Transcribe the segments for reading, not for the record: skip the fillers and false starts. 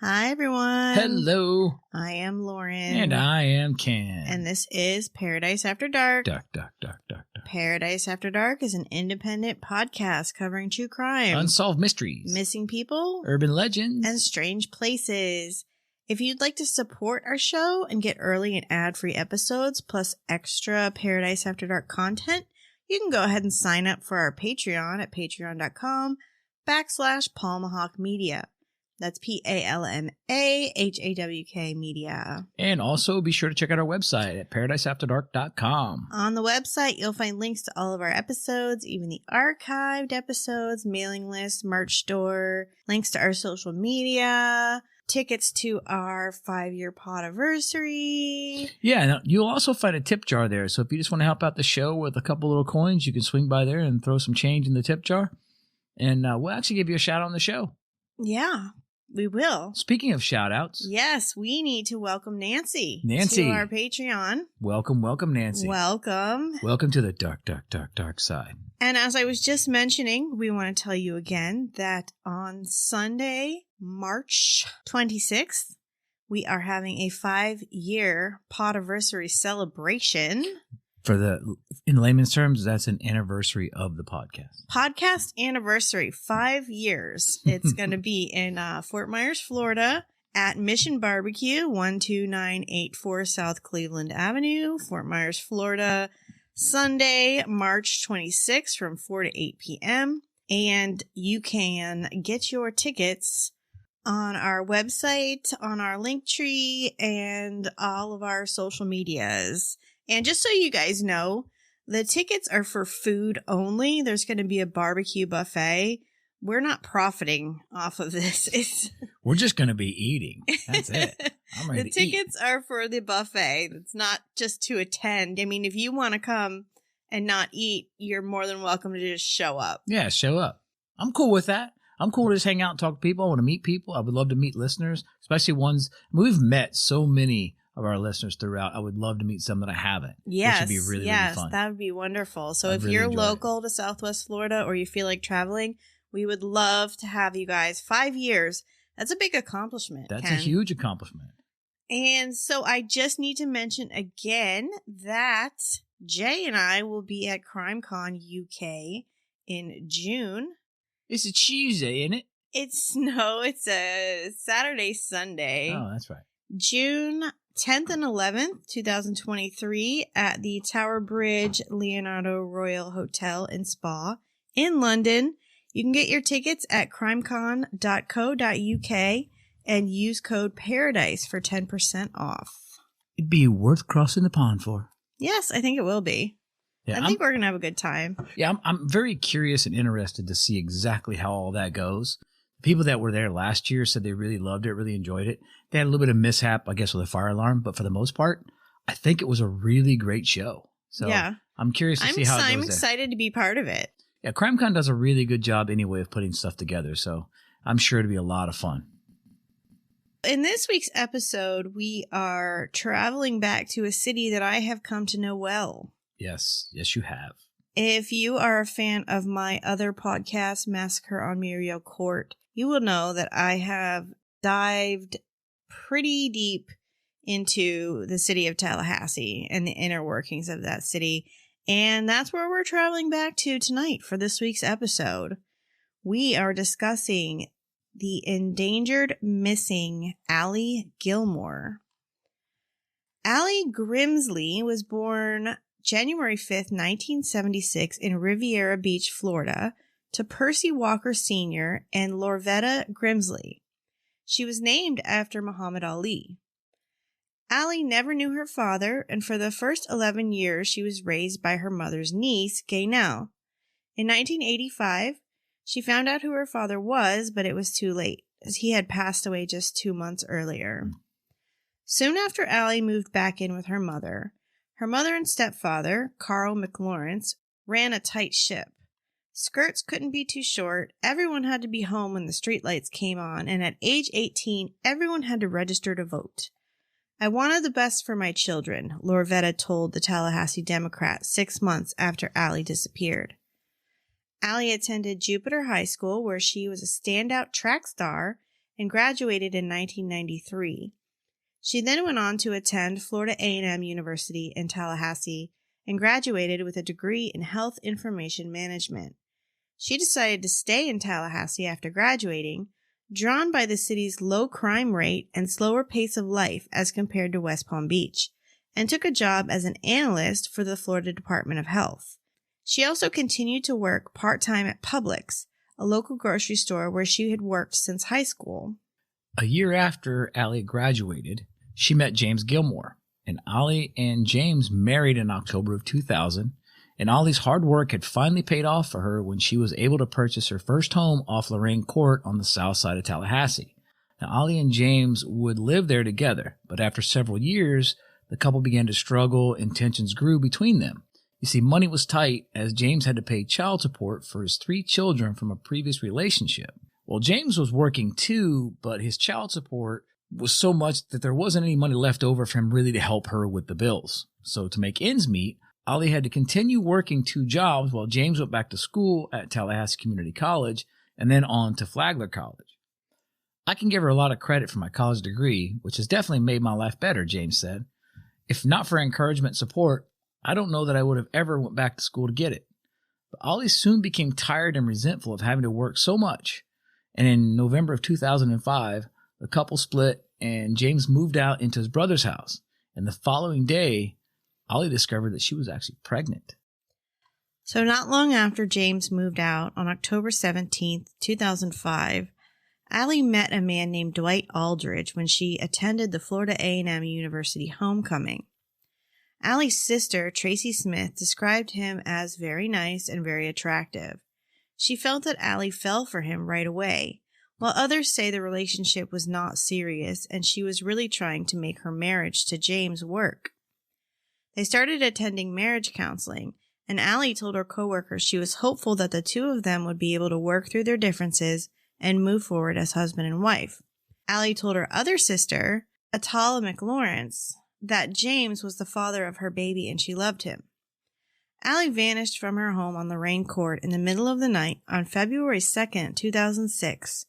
Hi, everyone. Hello. I am Lauren. And I am Ken. And this is Paradise After Dark. Dark. Paradise After Dark is an independent podcast covering true crime, Unsolved mysteries, missing people, urban legends, and strange places. If you'd like to support our show and get early and ad-free episodes, plus extra Paradise After Dark content, you can go ahead and sign up for our Patreon at patreon.com/Palmahawk Media. That's PALMAHAWK Media. And also be sure to check out our website at paradiseafterdark.com. On the website, you'll find links to all of our episodes, even the archived episodes, mailing list, merch store, links to our social media, tickets to our 5-year podiversary. Yeah, and you'll also find a tip jar there. So if you just want to help out the show with a couple little coins, you can swing by there and throw some change in the tip jar. And we'll actually give you a shout out on the show. Yeah. We will. Speaking of shout-outs. Yes, we need to welcome Nancy to our Patreon. Welcome, Nancy. Welcome. Welcome to the dark side. And as I was just mentioning, we want to tell you again that on Sunday, March 26th, we are having a 5-year podiversary celebration. In layman's terms, that's an anniversary of the podcast. Podcast anniversary, 5 years. It's going to be in Fort Myers, Florida, at Mission Barbecue, 12984 South Cleveland Avenue, Fort Myers, Florida, Sunday, March 26th from 4 to 8 p.m. And you can get your tickets on our website, on our Linktree, and all of our social medias. And just so you guys know, the tickets are for food only. There's going to be a barbecue buffet. We're not profiting off of this. We're just going to be eating. That's it. I'm ready The tickets are for the buffet. It's not just to attend. I mean, if you want to come and not eat, you're more than welcome to just show up. Yeah, show up. I'm cool with that. I'm cool to just hang out and talk to people. I want to meet people. I would love to meet listeners, especially ones. We've met so many of our listeners throughout. I would love to meet some that I haven't. Yes, which would be really fun. That would be wonderful. So if you're local to Southwest Florida or you feel like traveling, we would love to have you guys. 5 years. That's a big accomplishment. That's Ken. a huge accomplishment. And so I just need to mention again that Jay and I will be at CrimeCon UK in June. It's a Tuesday, isn't it? It's a Saturday, Sunday. Oh, that's right. June 10th and 11th, 2023 at the Tower Bridge Leonardo Royal Hotel and Spa in London. You can get your tickets at crimecon.co.uk and use code PARADISE for 10% off. It'd be worth crossing the pond for. Yes, I think it will be. Yeah, I think we're going to have a good time. Yeah, I'm very curious and interested to see exactly how all that goes. People that were there last year said they really loved it, really enjoyed it. They had a little bit of mishap, I guess, with a fire alarm, but for the most part, I think it was a really great show. So yeah, I'm curious to see how it goes. I'm excited to be part of it. Yeah, CrimeCon does a really good job anyway of putting stuff together, so I'm sure it'll be a lot of fun. In this week's episode, we are traveling back to a city that I have come to know well. Yes, you have. If you are a fan of my other podcast, Massacre on Muriel Court, you will know that I have dived pretty deep into the city of Tallahassee and the inner workings of that city. And that's where we're traveling back to tonight for this week's episode. We are discussing the endangered missing Allie Gilmore. Allie Grimsley was born January 5th, 1976 in Riviera Beach, Florida, to Percy Walker Sr. and Lorvetta Grimsley. She was named after Muhammad Ali. Allie never knew her father, and for the first 11 years she was raised by her mother's niece, Gaynell. In 1985, she found out who her father was, but it was too late, as he had passed away just 2 months earlier. Soon after Allie moved back in with her mother and stepfather, Carl McLawrence, ran a tight ship. Skirts couldn't be too short, everyone had to be home when the streetlights came on, and at age 18, everyone had to register to vote. I wanted the best for my children, Lorvetta told the Tallahassee Democrat 6 months after Allie disappeared. Allie attended Jupiter High School, where she was a standout track star and graduated in 1993. She then went on to attend Florida A&M University in Tallahassee and graduated with a degree in health information management. She decided to stay in Tallahassee after graduating, drawn by the city's low crime rate and slower pace of life as compared to West Palm Beach, and took a job as an analyst for the Florida Department of Health. She also continued to work part-time at Publix, a local grocery store where she had worked since high school. A year after Allie graduated, she met James Gilmore, and Allie and James married in October of 2000, and Ollie's hard work had finally paid off for her when she was able to purchase her first home off Lorraine Court on the south side of Tallahassee. Now, Allie and James would live there together, but after several years, the couple began to struggle and tensions grew between them. You see, money was tight as James had to pay child support for his 3 children from a previous relationship. Well, James was working too, but his child support was so much that there wasn't any money left over for him really to help her with the bills. So to make ends meet, Allie had to continue working 2 jobs while James went back to school at Tallahassee Community College and then on to Flagler College. I can give her a lot of credit for my college degree, which has definitely made my life better, James said. If not for encouragement and support, I don't know that I would have ever went back to school to get it. But Ollie soon became tired and resentful of having to work so much. And in November of 2005, the couple split and James moved out into his brother's house. And the following day, Ollie discovered that she was actually pregnant. So not long after James moved out, on October 17th, 2005, Allie met a man named Dwight Aldridge when she attended the Florida A&M University homecoming. Allie's sister, Tracy Smith, described him as very nice and very attractive. She felt that Allie fell for him right away, while others say the relationship was not serious and she was really trying to make her marriage to James work. They started attending marriage counseling, and Allie told her coworkers she was hopeful that the 2 of them would be able to work through their differences and move forward as husband and wife. Allie told her other sister, Atala McLawrence, that James was the father of her baby and she loved him. Allie vanished from her home on Lorraine Court in the middle of the night on February 2nd, 2006.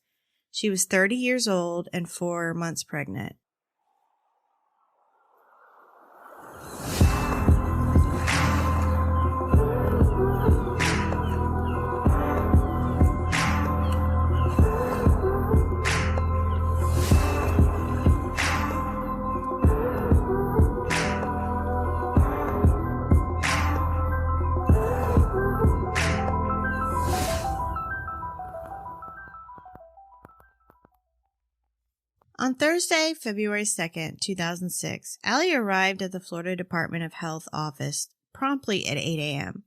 She was 30 years old and 4 months pregnant. On Thursday, February 2nd, 2006, Allie arrived at the Florida Department of Health office promptly at 8 a.m.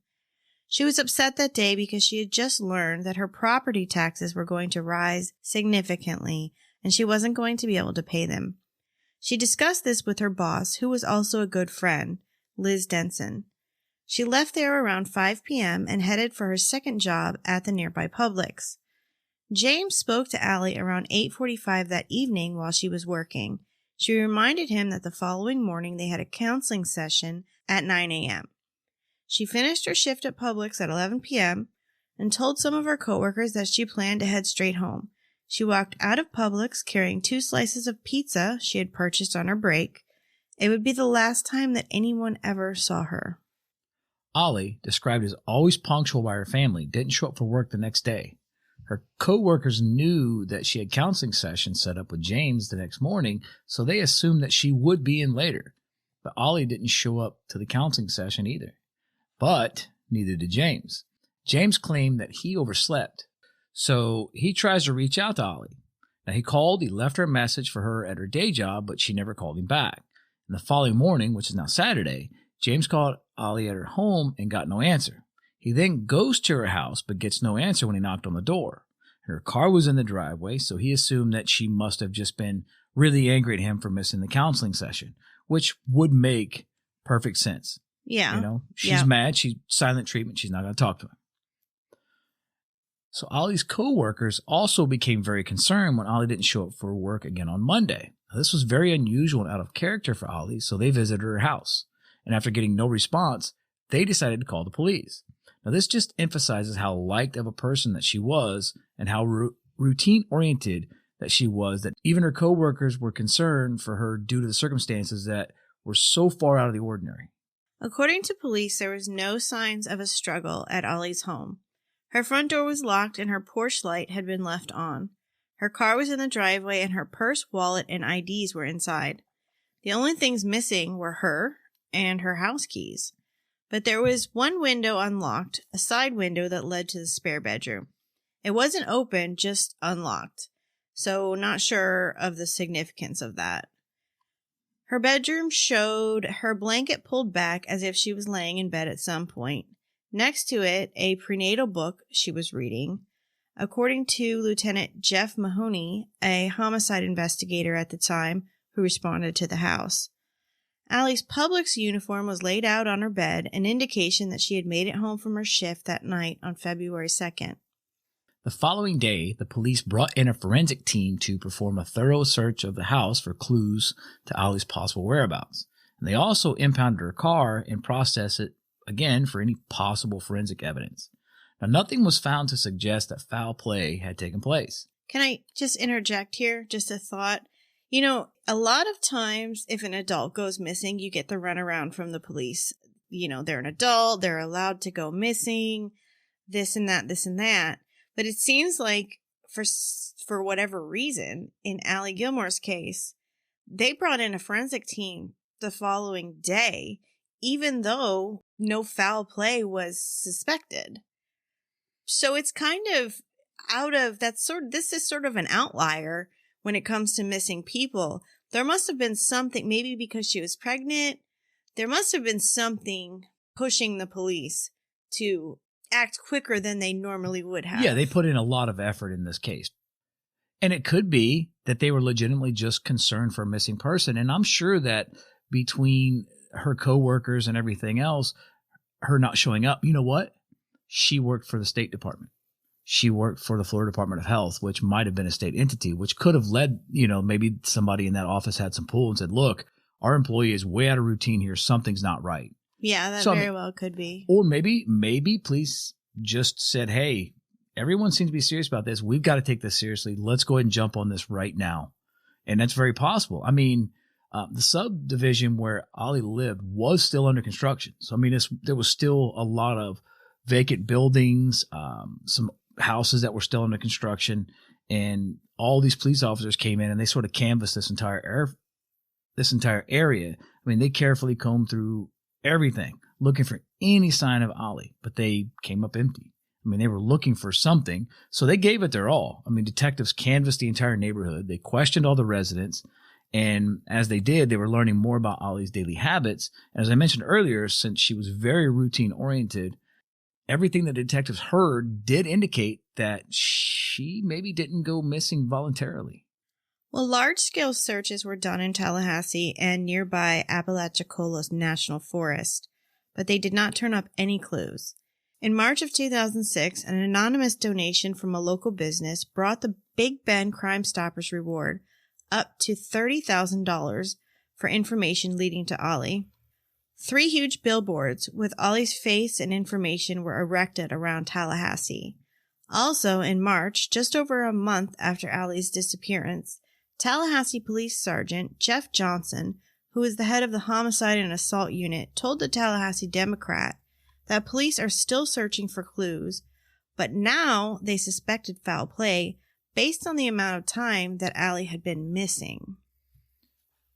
She was upset that day because she had just learned that her property taxes were going to rise significantly and she wasn't going to be able to pay them. She discussed this with her boss, who was also a good friend, Liz Denson. She left there around 5 p.m. and headed for her second job at the nearby Publix. James spoke to Allie around 8:45 that evening while she was working. She reminded him that the following morning they had a counseling session at 9 a.m. She finished her shift at Publix at 11 p.m. and told some of her coworkers that she planned to head straight home. She walked out of Publix carrying 2 slices of pizza she had purchased on her break. It would be the last time that anyone ever saw her. Ollie, described as always punctual by her family, didn't show up for work the next day. Her co-workers knew that she had counseling sessions set up with James the next morning, so they assumed that she would be in later. But Ollie didn't show up to the counseling session either. But neither did James. James claimed that he overslept, so he tries to reach out to Ollie. Now, he left her a message for her at her day job, but she never called him back. And the following morning, which is now Saturday, James called Ollie at her home and got no answer. He then goes to her house, but gets no answer when he knocked on the door. Her car was in the driveway, so he assumed that she must have just been really angry at him for missing the counseling session, which would make perfect sense. Yeah. You know, she's mad. She's silent treatment. She's not going to talk to him. So Ollie's co-workers also became very concerned when Ollie didn't show up for work again on Monday. Now, this was very unusual and out of character for Ollie, so they visited her house. And after getting no response, they decided to call the police. Now, this just emphasizes how liked of a person that she was and how routine-oriented that she was, that even her coworkers were concerned for her due to the circumstances that were so far out of the ordinary. According to police, there was no signs of a struggle at Ollie's home. Her front door was locked and her porch light had been left on. Her car was in the driveway and her purse, wallet, and IDs were inside. The only things missing were her and her house keys. But there was one window unlocked, a side window that led to the spare bedroom. It wasn't open, just unlocked. So not sure of the significance of that. Her bedroom showed her blanket pulled back as if she was laying in bed at some point. Next to it, a prenatal book she was reading. According to Lieutenant Jeff Mahoney, a homicide investigator at the time who responded to the house. Allie's Publix uniform was laid out on her bed, an indication that she had made it home from her shift that night on February 2nd. The following day, the police brought in a forensic team to perform a thorough search of the house for clues to Ollie's possible whereabouts. And they also impounded her car and processed it again for any possible forensic evidence. Now, nothing was found to suggest that foul play had taken place. Can I just interject here? Just a thought. You know, a lot of times if an adult goes missing, you get the runaround from the police. You know, they're an adult, they're allowed to go missing, this and that, this and that. But it seems like for whatever reason, in Allie Gilmore's case, they brought in a forensic team the following day, even though no foul play was suspected. So it's kind of this is sort of an outlier when it comes to missing people. There must have been something, maybe because she was pregnant, there must have been something pushing the police to act quicker than they normally would have. Yeah, they put in a lot of effort in this case. And it could be that they were legitimately just concerned for a missing person. And I'm sure that between her coworkers and everything else, her not showing up, you know what? She worked for the State Department. She worked for the Florida Department of Health, which might have been a state entity, which could have led, maybe somebody in that office had some pull and said, look, our employee is way out of routine here. Something's not right. Yeah, that very well could be. Or maybe police just said, hey, everyone seems to be serious about this. We've got to take this seriously. Let's go ahead and jump on this right now. And that's very possible. I mean, the subdivision where Ollie lived was still under construction. So, I mean, there was still a lot of vacant buildings, some houses that were still under construction. And all these police officers came in and they sort of canvassed this entire area. I mean, they carefully combed through everything, looking for any sign of Ollie, but they came up empty. I mean, they were looking for something, so they gave it their all. I mean, detectives canvassed the entire neighborhood. They questioned all the residents, and as they did, they were learning more about Ollie's daily habits. And as I mentioned earlier, since she was very routine-oriented, everything the detectives heard did indicate that she maybe didn't go missing voluntarily. Well, large-scale searches were done in Tallahassee and nearby Apalachicola National Forest, but they did not turn up any clues. In March of 2006, an anonymous donation from a local business brought the Big Bend Crime Stoppers reward up to $30,000 for information leading to Ollie. 3 huge billboards with Ollie's face and information were erected around Tallahassee. Also, in March, just over a month after Allie's disappearance, Tallahassee Police Sergeant Jeff Johnson, who is the head of the Homicide and Assault Unit, told the Tallahassee Democrat that police are still searching for clues, but now they suspected foul play based on the amount of time that Allie had been missing.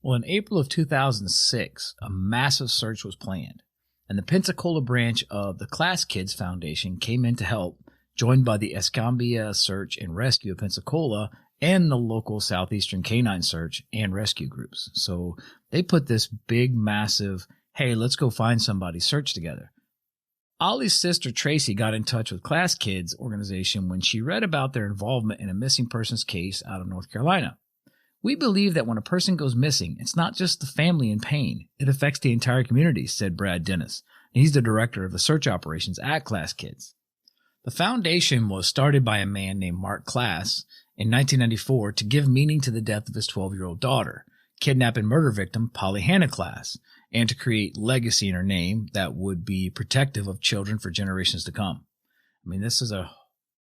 Well, in April of 2006, a massive search was planned, and the Pensacola branch of the Class Kids Foundation came in to help, joined by the Escambia Search and Rescue of Pensacola and the local Southeastern Canine Search and Rescue groups. So they put this big, massive, hey, let's go find somebody search together. Ollie's sister Tracy got in touch with Class Kids organization when she read about their involvement in a missing persons case out of North Carolina. We believe that when a person goes missing, it's not just the family in pain. It affects the entire community, said Brad Dennis. He's the director of the search operations at Class Kids. The foundation was started by a man named Mark Class in 1994 to give meaning to the death of his 12-year-old daughter, kidnap and murder victim Polly Hannah Class, and to create legacy in her name that would be protective of children for generations to come. I mean, this is a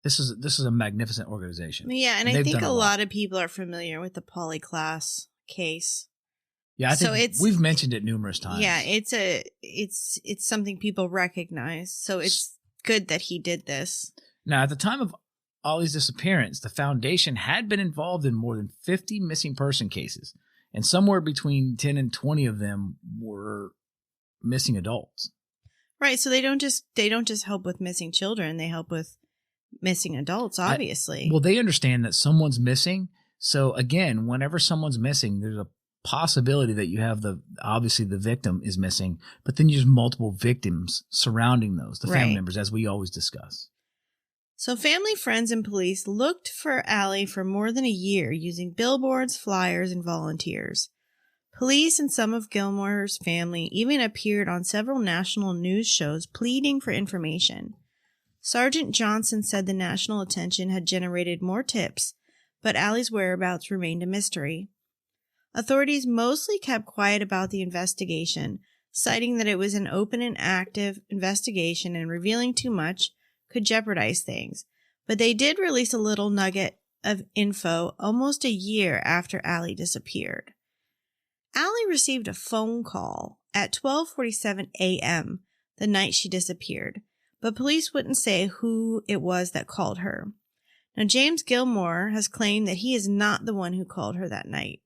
This is a magnificent organization. Yeah, and I think a lot of people are familiar with the polyclass case. Yeah, I think we've mentioned it numerous times. Yeah, it's something people recognize. So it's good that he did this. Now, at the time of Ollie's disappearance, the foundation had been involved in more than 50 missing person cases, and somewhere between 10 and 20 of them were missing adults. Right, so they don't just help with missing children, they help with missing adults, obviously. They understand that someone's missing. So again, whenever someone's missing, there's a possibility that you have obviously the victim is missing, but then there's multiple victims surrounding those, the family members, as we always discuss. So family, friends, and police looked for Allie for more than a year using billboards, flyers, and volunteers. Police and some of Gilmore's family even appeared on several national news shows pleading for information. Sergeant Johnson said the national attention had generated more tips, but Allie's whereabouts remained a mystery. Authorities mostly kept quiet about the investigation, citing that it was an open and active investigation and revealing too much could jeopardize things. But they did release a little nugget of info almost a year after Allie disappeared. Allie received a phone call at 12:47 a.m. the night she disappeared, but police wouldn't say who it was that called her. Now, James Gilmore has claimed that he is not the one who called her that night.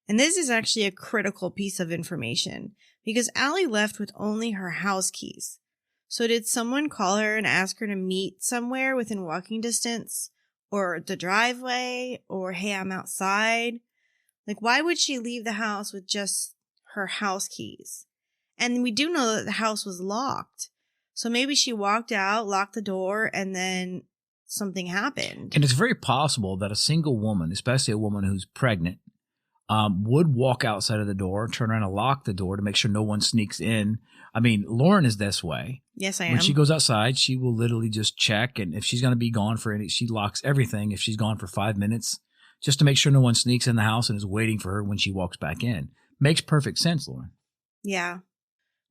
And this is actually a critical piece of information because Allie left with only her house keys. So did someone call her and ask her to meet somewhere within walking distance or the driveway or, hey, I'm outside? Like, why would she leave the house with just her house keys? And we do know that the house was locked. So maybe she walked out, locked the door, and then something happened. And it's very possible that a single woman, especially a woman who's pregnant, would walk outside of the door, turn around and lock the door to make sure no one sneaks in. I mean, Lauren is this way. Yes, I am. When she goes outside, she will literally just check. And if she's going to be gone she locks everything if she's gone for 5 minutes, just to make sure no one sneaks in the house and is waiting for her when she walks back in. Makes perfect sense, Lauren. Yeah.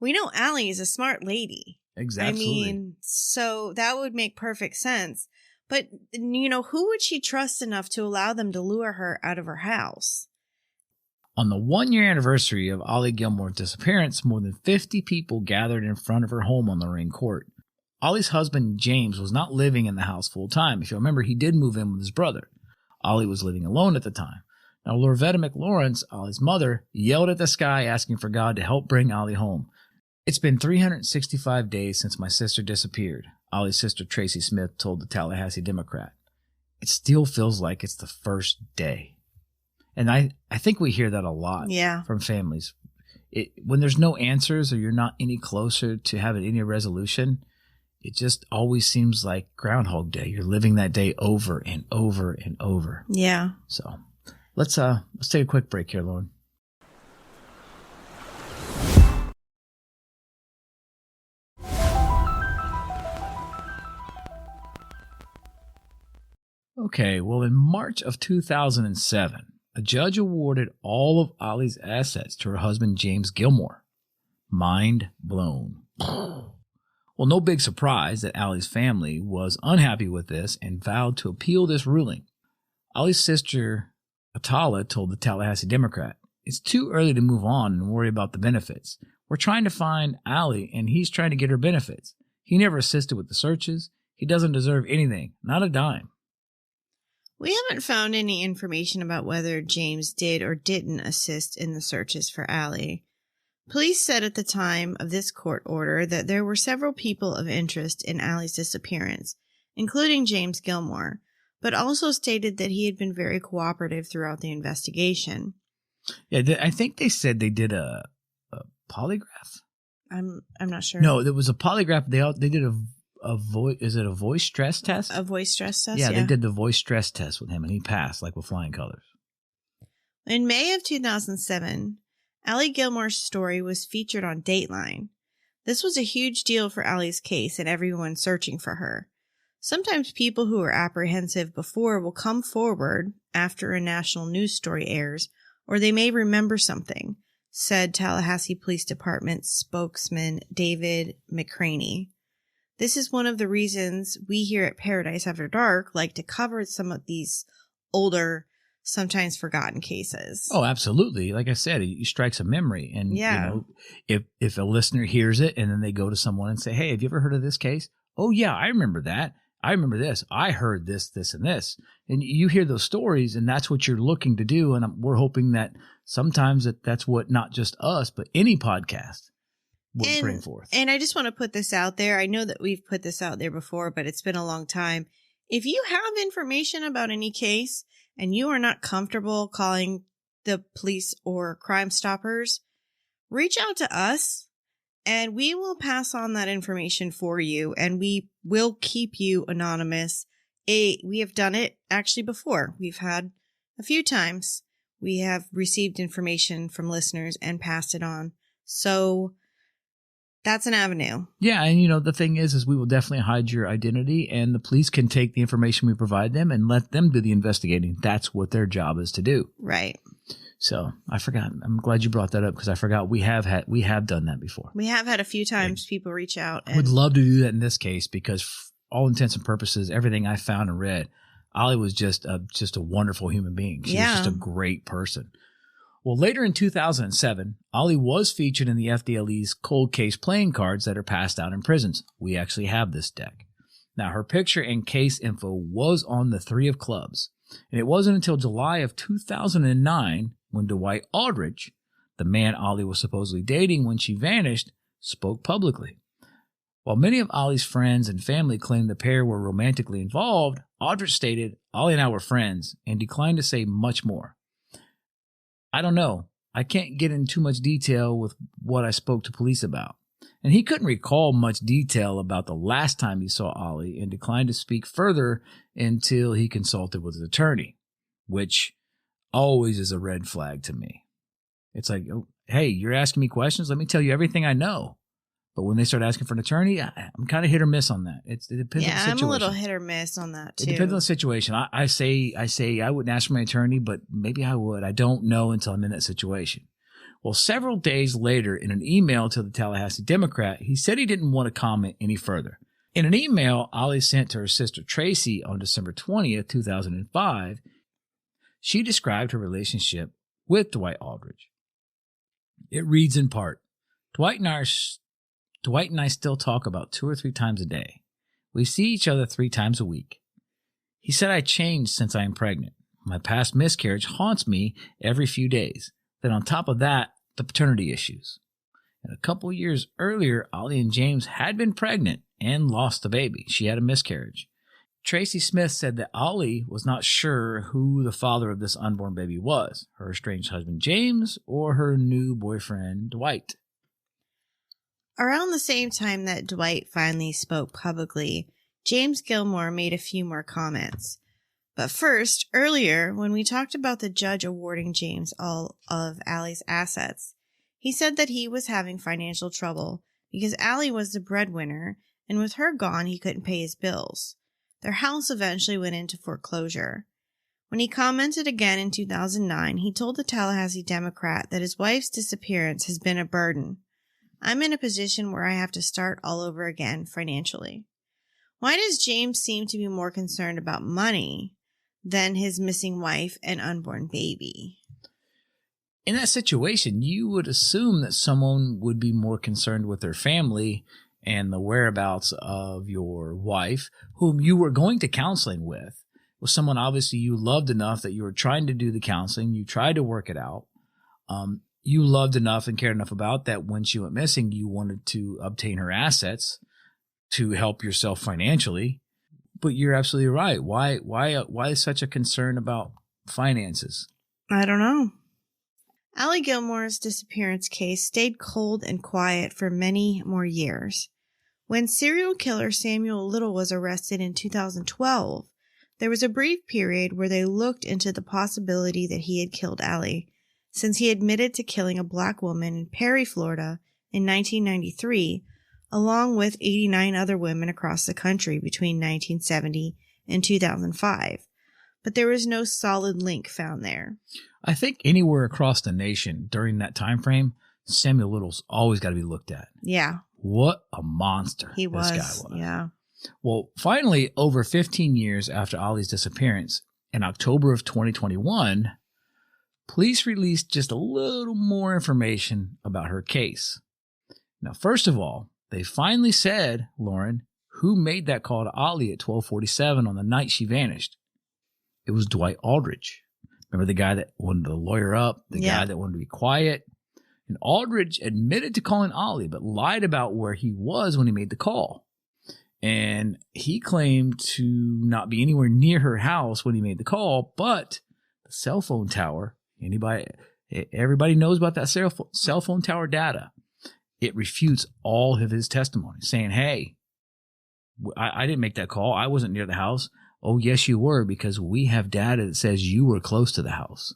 We know Allie is a smart lady. Exactly. I mean, so that would make perfect sense. But, who would she trust enough to allow them to lure her out of her house? On the 1-year anniversary of Ollie Gilmore's disappearance, more than 50 people gathered in front of her home on Lorraine Court. Ollie's husband, James, was not living in the house full time. If you remember, he did move in with his brother. Ollie was living alone at the time. Now, Lorvetta McLawrence, Ollie's mother, yelled at the sky asking for God to help bring Ollie home. It's been 365 days since my sister disappeared, Ollie's sister Tracy Smith told the Tallahassee Democrat. It still feels like it's the first day. And I think we hear that a lot from families. When there's no answers or you're not any closer to having any resolution, it just always seems like Groundhog Day. You're living that day over and over and over. Yeah. So let's take a quick break here, Lauren. Okay, well, in March of 2007, a judge awarded all of Ollie's assets to her husband, James Gilmore. Mind blown. Well, no big surprise that Ollie's family was unhappy with this and vowed to appeal this ruling. Ollie's sister, Atala, told the Tallahassee Democrat, "It's too early to move on and worry about the benefits. We're trying to find Allie, and he's trying to get her benefits. He never assisted with the searches. He doesn't deserve anything, not a dime." We haven't found any information about whether James did or didn't assist in the searches for Allie. Police said at the time of this court order that there were several people of interest in Allie's disappearance, including James Gilmore, but also stated that he had been very cooperative throughout the investigation. Yeah, I think they said they did a polygraph. I'm not sure. No, there was a polygraph. They did a voice. Is it a voice stress test? A voice stress test. Yeah, they did the voice stress test with him, and he passed like with flying colors. In May of 2007, Allie Gilmore's story was featured on Dateline. This was a huge deal for Allie's case and everyone searching for her. Sometimes people who were apprehensive before will come forward after a national news story airs, or they may remember something, said Tallahassee Police Department spokesman David McCraney. This is one of the reasons we here at Paradise After Dark like to cover some of these older, sometimes forgotten cases. Oh, absolutely. Like I said, it strikes a memory. And, Yeah. you know, if a listener hears it and then they go to someone and say, hey, have you ever heard of this case? Oh, yeah, I remember that. I remember this. I heard this, this, and this. And you hear those stories, and that's what you're looking to do. And we're hoping that sometimes that's what not just us, but any podcast would bring forth. And I just want to put this out there. I know that we've put this out there before, but it's been a long time. If you have information about any case and you are not comfortable calling the police or Crime Stoppers, reach out to us and we will pass on that information for you, and we will keep you anonymous. We have done it actually before. We've had a few times we have received information from listeners and passed it on. So that's an avenue. Yeah. And, you know, the thing is we will definitely hide your identity, and the police can take the information we provide them and let them do the investigating. That's what their job is to do. Right. So I forgot. I'm glad you brought that up, because I forgot we have done that before. We have had a few times people reach out. I would love to do that in this case, because for all intents and purposes, everything I found and read, Ollie was just a wonderful human being. She was just a great person. Well, later in 2007, Ollie was featured in the FDLE's cold case playing cards that are passed out in prisons. We actually have this deck. Now, her picture and case info was on the 3 of clubs. And it wasn't until July of 2009 when Dwight Aldrich, the man Ollie was supposedly dating when she vanished, spoke publicly. While many of Ollie's friends and family claimed the pair were romantically involved, Aldrich stated, Ollie and I were friends, and declined to say much more. I don't know. I can't get into too much detail with what I spoke to police about. And he couldn't recall much detail about the last time he saw Ollie, and declined to speak further until he consulted with his attorney, which always is a red flag to me. It's like, oh, hey, you're asking me questions? Let me tell you everything I know. But when they start asking for an attorney, I'm kind of hit or miss on that. It depends on the situation. I'm a little hit or miss on that, too. It depends on the situation. I say I wouldn't ask for my attorney, but maybe I would. I don't know until I'm in that situation. Well, several days later, in an email to the Tallahassee Democrat, he said he didn't want to comment any further. In an email Ollie sent to her sister Tracy on December 20th, 2005, she described her relationship with Dwight Aldrich. It reads in part, Dwight and I still talk about 2 or 3 times a day. We see each other 3 times a week. He said I changed since I am pregnant. My past miscarriage haunts me every few days. Then on top of that, the paternity issues. And a couple years earlier, Ollie and James had been pregnant and lost the baby. She had a miscarriage. Tracy Smith said that Ollie was not sure who the father of this unborn baby was, her estranged husband James or her new boyfriend Dwight. Around the same time that Dwight finally spoke publicly, James Gilmore made a few more comments. But first, earlier, when we talked about the judge awarding James all of Allie's assets, he said that he was having financial trouble because Allie was the breadwinner, and with her gone, he couldn't pay his bills. Their house eventually went into foreclosure. When he commented again in 2009, he told the Tallahassee Democrat that his wife's disappearance has been a burden. I'm in a position where I have to start all over again financially. Why does James seem to be more concerned about money than his missing wife and unborn baby? In that situation, you would assume that someone would be more concerned with their family and the whereabouts of your wife, whom you were going to counseling with. Was someone obviously you loved enough that you were trying to do the counseling, you tried to work it out. You loved enough and cared enough about that when she went missing, you wanted to obtain her assets to help yourself financially. But you're absolutely right. Why such a concern about finances? I don't know. Allie Gilmore's disappearance case stayed cold and quiet for many more years. When serial killer Samuel Little was arrested in 2012, there was a brief period where they looked into the possibility that he had killed Allie, since he admitted to killing a black woman in Perry, Florida in 1993, along with 89 other women across the country between 1970 and 2005. But there was no solid link found there. I think anywhere across the nation during that time frame, Samuel Little's always got to be looked at. Yeah. What a monster He was. This guy was. Yeah. Well, finally, over 15 years after Ollie's disappearance, in October of 2021, police released just a little more information about her case. Now, first of all, they finally said, Lauren, who made that call to Ollie at 12:47 on the night she vanished. It was Dwight Aldridge. Remember the guy that wanted to lawyer up, the guy that wanted to be quiet? And Aldridge admitted to calling Ollie, but lied about where he was when he made the call. And he claimed to not be anywhere near her house when he made the call, but the cell phone tower, everybody knows about that cell phone tower data. It refutes all of his testimony, saying, hey, I didn't make that call. I wasn't near the house. Oh, yes, you were, because we have data that says you were close to the house,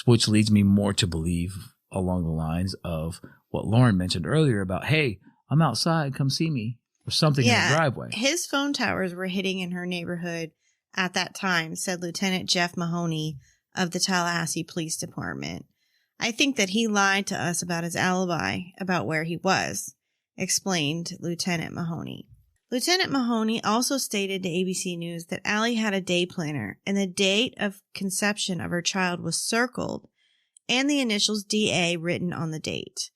which leads me more to believe along the lines of what Lauren mentioned earlier about, hey, I'm outside, come see me, or something in the driveway. His phone towers were hitting in her neighborhood at that time, said Lieutenant Jeff Mahoney of the Tallahassee Police Department. I think that he lied to us about his alibi, about where he was, explained Lieutenant Mahoney. Lieutenant Mahoney also stated to ABC News that Allie had a day planner and the date of conception of her child was circled and the initials DA written on the date.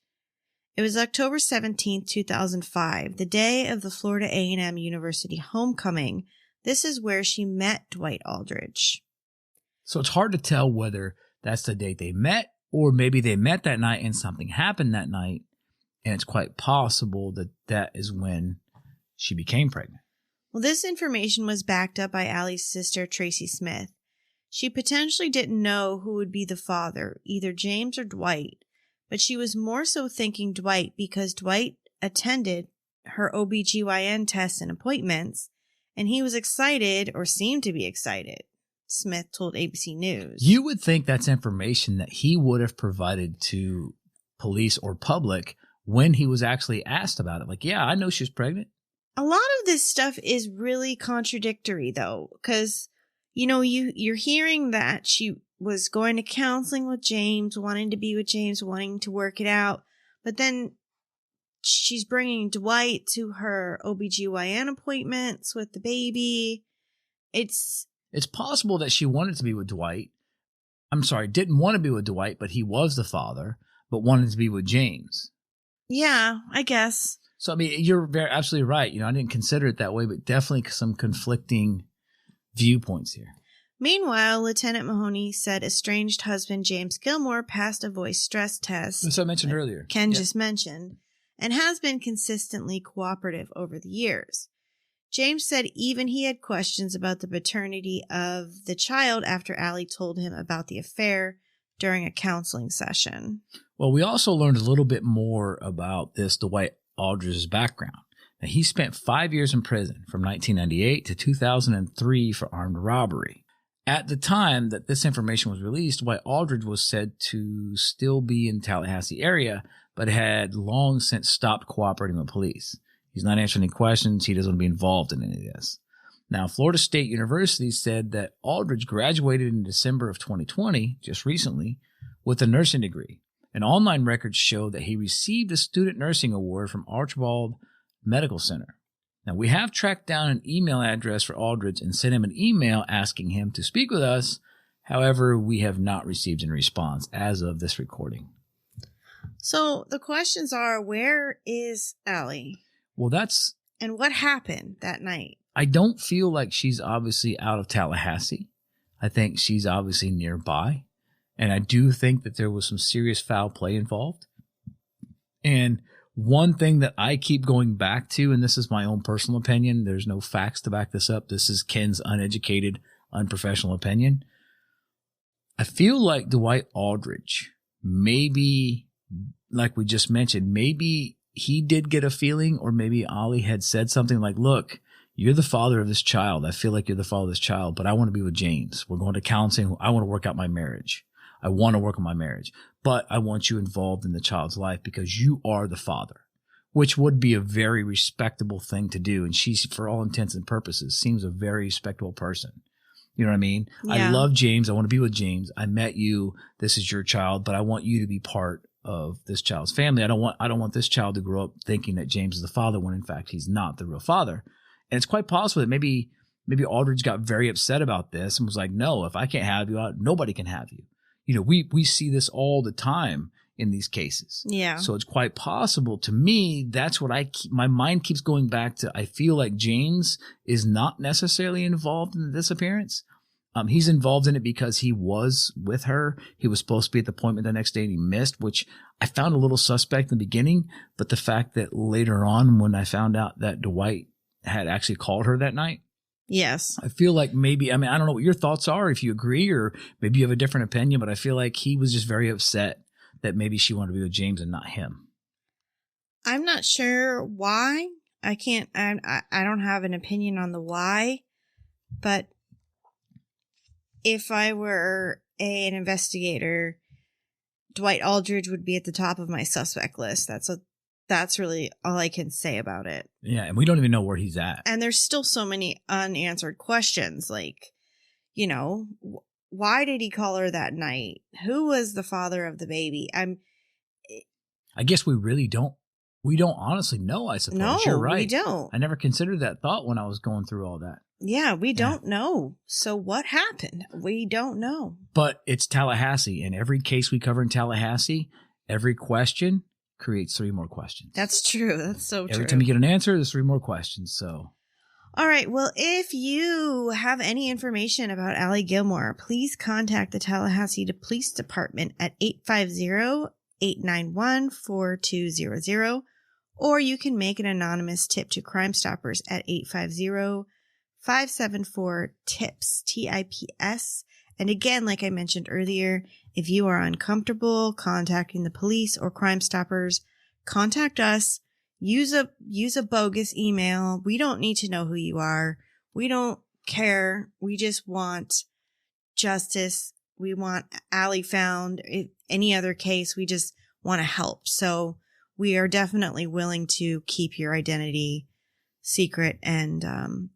It was October 17, 2005, the day of the Florida A&M University homecoming. This is where she met Dwight Aldridge. So it's hard to tell whether that's the date they met or maybe they met that night and something happened that night, and it's quite possible that that is when she became pregnant. Well, this information was backed up by Allie's sister, Tracy Smith. She potentially didn't know who would be the father, either James or Dwight, but she was more so thinking Dwight because Dwight attended her OBGYN tests and appointments, and he was excited, or seemed to be excited, Smith told ABC News. You would think that's information that he would have provided to police or public when he was actually asked about it. Like, yeah, I know she's pregnant. A lot of this stuff is really contradictory, though, because, you know, you're hearing that she was going to counseling with James, wanting to be with James, wanting to work it out, but then she's bringing Dwight to her OBGYN appointments with the baby. It's possible that she wanted to be with Dwight. I'm sorry, didn't want to be with Dwight, but he was the father, but wanted to be with James. Yeah, I guess. So, I mean, you're absolutely right. You know, I didn't consider it that way, but definitely some conflicting viewpoints here. Meanwhile, Lieutenant Mahoney said estranged husband James Gilmore passed a voice stress test. As I mentioned earlier. Ken just mentioned, and has been consistently cooperative over the years. James said even he had questions about the paternity of the child after Allie told him about the affair during a counseling session. Well, we also learned a little bit more about this Dwight Aldridge's background. Now, he spent 5 years in prison from 1998 to 2003 for armed robbery. At the time that this information was released, Dwight Aldridge was said to still be in the Tallahassee area, but had long since stopped cooperating with police. He's not answering any questions. He doesn't want to be involved in any of this. Now, Florida State University said that Aldridge graduated in December of 2020, just recently, with a nursing degree. And online records show that he received a student nursing award from Archibald Medical Center. Now, we have tracked down an email address for Aldridge and sent him an email asking him to speak with us. However, we have not received any response as of this recording. So the questions are, where is Allie? Well, and what happened that night? I don't feel like she's obviously out of Tallahassee. I think she's obviously nearby. And I do think that there was some serious foul play involved. And one thing that I keep going back to, and this is my own personal opinion, there's no facts to back this up. This is Ken's uneducated, unprofessional opinion. I feel like Dwight Aldridge, maybe, like we just mentioned, maybe he did get a feeling, or maybe Ollie had said something like, look, you're the father of this child. I feel like you're the father of this child, but I want to be with James. We're going to counseling. I want to work out my marriage. I want to work on my marriage, but I want you involved in the child's life because you are the father, which would be a very respectable thing to do. And she, for all intents and purposes, seems a very respectable person. You know what I mean? Yeah. I love James. I want to be with James. I met you. This is your child, but I want you to be part of this child's family. I don't want this child to grow up thinking that James is the father when in fact he's not the real father. And it's quite possible that maybe Aldridge got very upset about this and was like, no, if I can't have you, nobody can have you. You know, we see this all the time in these cases. Yeah. So it's quite possible to me. That's what my mind keeps going back to. I feel like James is not necessarily involved in the disappearance. He's involved in it because he was with her. He was supposed to be at the appointment the next day and he missed, which I found a little suspect in the beginning. But the fact that later on, when I found out that Dwight had actually called her that night. Yes. I feel like maybe, I don't know what your thoughts are, if you agree, or maybe you have a different opinion, but I feel like he was just very upset that maybe she wanted to be with James and not him. I'm not sure why. I don't have an opinion on the why, but if I were an investigator, Dwight Aldridge would be at the top of my suspect list. That's really all I can say about it. Yeah, and we don't even know where he's at. And there's still so many unanswered questions, like, you know, why did he call her that night? Who was the father of the baby? I guess we really don't. We don't honestly know, I suppose. No, you're right. we don't. I never considered that thought when I was going through all that. Yeah, we don't know. So what happened? We don't know. But it's Tallahassee, and every case we cover in Tallahassee, every question creates 3 more questions. That's true. That's so true. Every time you get an answer, there's 3 more questions. So, all right. Well, if you have any information about Allie Gilmore, please contact the Tallahassee Police Department at 850-891-4200, or you can make an anonymous tip to Crime Stoppers at 850-574-TIPS, TIPS. And again, like I mentioned earlier, if you are uncomfortable contacting the police or Crime Stoppers, contact us. Use a bogus email. We don't need to know who you are. We don't care. We just want justice. We want Allie found. Any other case, we just want to help. So we are definitely willing to keep your identity secret and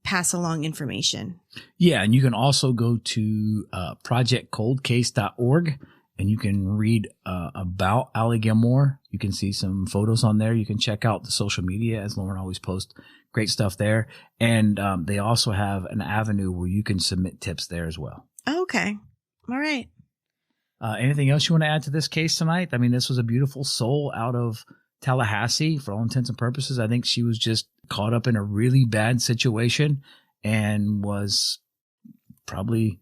pass along information. Yeah, and you can also go to projectcoldcase.org and you can read about Allie Gilmore. You can see some photos on there. You can check out the social media, as Lauren always posts great stuff there. And they also have an avenue where you can submit tips there as well. Okay. All right. Anything else you want to add to this case tonight? I mean, this was a beautiful soul out of Tallahassee for all intents and purposes. I think she was just caught up in a really bad situation and was probably,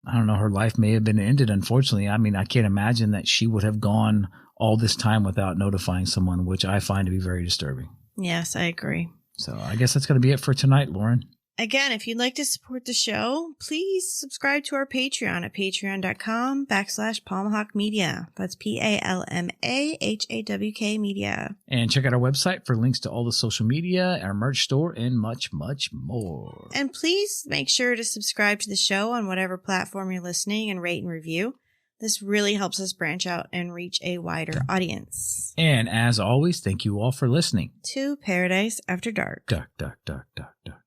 I don't know, her life may have been ended, unfortunately. I mean, I can't imagine that she would have gone all this time without notifying someone, which I find to be very disturbing. Yes, I agree. So I guess that's going to be it for tonight, Lauren. Again, if you'd like to support the show, please subscribe to our Patreon at patreon.com/Palmahawk Media. That's PALMAHAWK Media. And check out our website for links to all the social media, our merch store, and much, much more. And please make sure to subscribe to the show on whatever platform you're listening and rate and review. This really helps us branch out and reach a wider audience. And as always, thank you all for listening to Paradise After Dark. Dark, dark, dark, dark, dark.